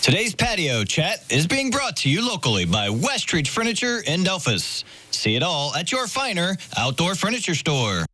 Today's patio chat is being brought to you locally by Westridge Furniture in Delphus. See it all at your finer outdoor furniture store.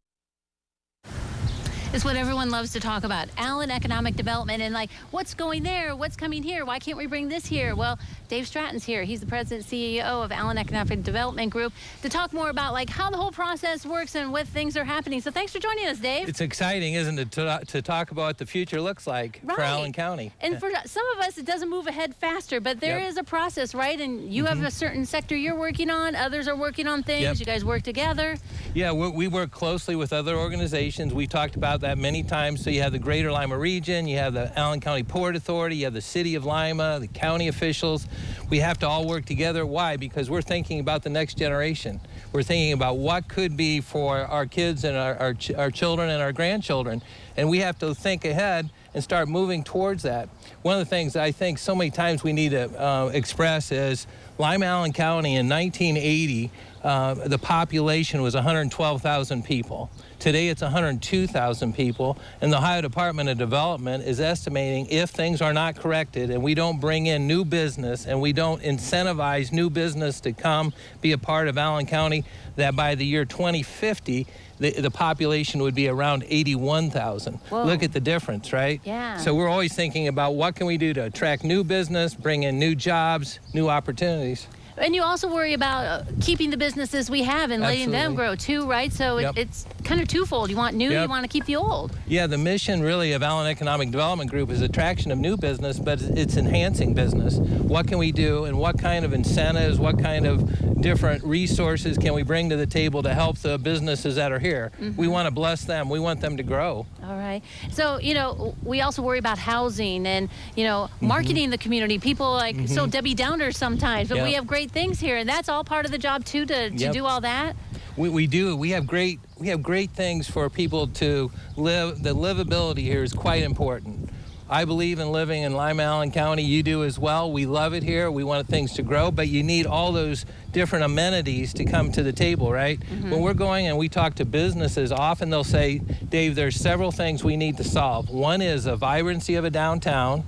It's what everyone loves to talk about, Allen economic development, and like, what's going there? What's coming here? Why can't we bring this here? Well, Dave Stratton's here. He's the president and CEO of Allen Economic Development Group to talk more about like how the whole process works and what things are happening. So thanks for joining us, Dave. It's exciting, isn't it, to talk about what the future looks like for Allen County. And for some of us, it doesn't move ahead faster, but there is a process, right? And you have a certain sector you're working on. Others are working on things. You guys work together. Yeah, we work closely with other organizations. We talked about that many times. So you have the Greater Lima Region, you have the Allen County Port Authority, you have the City of Lima, the county officials. We have to all work together. Why? Because we're thinking about the next generation. We're thinking about what could be for our kids and our children and our grandchildren. And we have to think ahead and start moving towards that. One of the things I think so many times we need to express is Lima Allen County in 1980, the population was 112,000 people. Today it's 102,000 people, and the Ohio Department of Development is estimating if things are not corrected and we don't bring in new business and we don't incentivize new business to come be a part of Allen County, that by the year 2050, the population would be around 81,000. Look at the difference, right? Yeah. So we're always thinking about what can we do to attract new business, bring in new jobs, new opportunities. And you also worry about keeping the businesses we have and letting them grow too, right? So it's kind of twofold. You want new, you want to keep the old. Yeah, the mission really of Allen Economic Development Group is attraction of new business, but it's enhancing business. What can we do and what kind of incentives, what kind of different resources can we bring to the table to help the businesses that are here? We want to bless them. We want them to grow. All right. So, you know, we also worry about housing and, you know, marketing the community. People like so Debbie Downers sometimes, but we have great things here, and that's all part of the job too to do all that. We do. We have great things for people to live. The livability here is quite important. I believe in living in Lima Allen County. You do as well. We love it here. We want things to grow, but you need all those different amenities to come to the table, right? When we're going and we talk to businesses, often they'll say, Dave, there's several things we need to solve. One is a vibrancy of a downtown.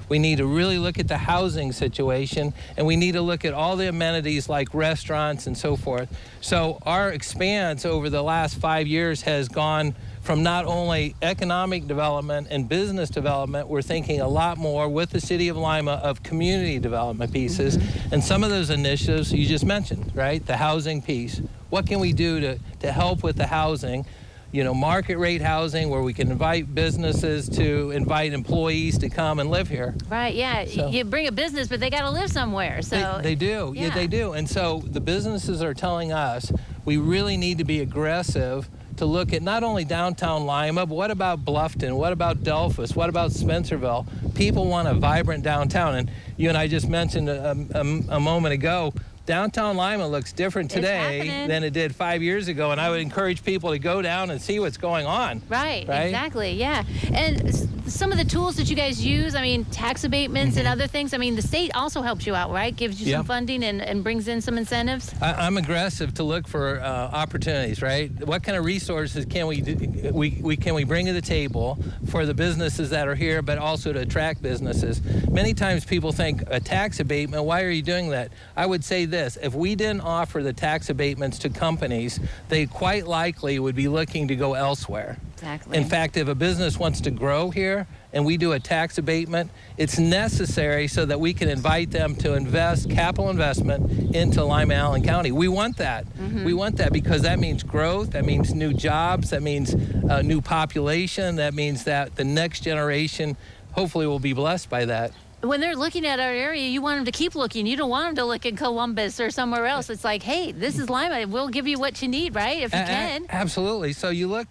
We need to really look at the housing situation, and we need to look at all the amenities like restaurants and so forth. So our expanse over the last 5 years has gone from not only economic development and business development, we're thinking a lot more with the City of Lima of community development pieces. And some of those initiatives you just mentioned, right? The housing piece. What can we do to help with the housing? You know, market rate housing where we can invite businesses to invite employees to come and live here. Right, yeah. So, you bring a business, but they got to live somewhere. So they do. Yeah, they do. And so the businesses are telling us we really need to be aggressive to look at not only downtown Lima, but what about Bluffton? What about Delphus? What about Spencerville? People want a vibrant downtown. And you and I just mentioned a moment ago, downtown Lima looks different today than it did 5 years ago, and I would encourage people to go down and see what's going on. Right? Exactly, yeah. And some of the tools that you guys use, I mean, tax abatements and other things, I mean, the state also helps you out, right? Gives you some funding and brings in some incentives? I'm aggressive to look for opportunities, right? What kind of resources can we bring to the table for the businesses that are here, but also to attract businesses? Many times people think a tax abatement, why are you doing that? I would say this. If we didn't offer the tax abatements to companies, they quite likely would be looking to go elsewhere. Exactly. In fact, if a business wants to grow here and we do a tax abatement, it's necessary so that we can invite them to invest capital investment into Lima Allen County. We want that. We want that because that means growth, that means new jobs, that means new population, that means that the next generation hopefully will be blessed by that. When they're looking at our area, you want them to keep looking. You don't want them to look in Columbus or somewhere else. It's like, hey, this is Lima. We'll give you what you need, right? If you can. Absolutely. So you look,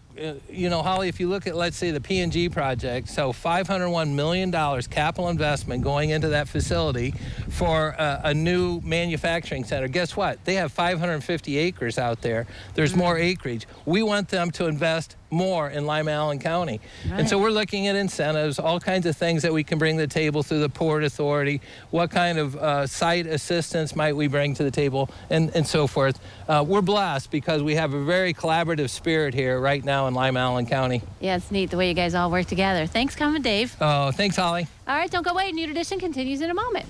you know, Holly, if you look at, let's say, the P&G project, so $501 million capital investment going into that facility for a new manufacturing center. Guess what? They have 550 acres out there. There's more acreage. We want them to invest more in Lima Allen County. And so we're looking at incentives, all kinds of things that we can bring to the table through the Port Authority. What kind of site assistance might we bring to the table and so forth. We're blessed because we have a very collaborative spirit here right now in Lime Allen County. Yeah, it's neat the way you guys all work together. Thanks for coming, Dave. Oh, thanks, Holly. All right, don't go away. New Tradition continues in a moment.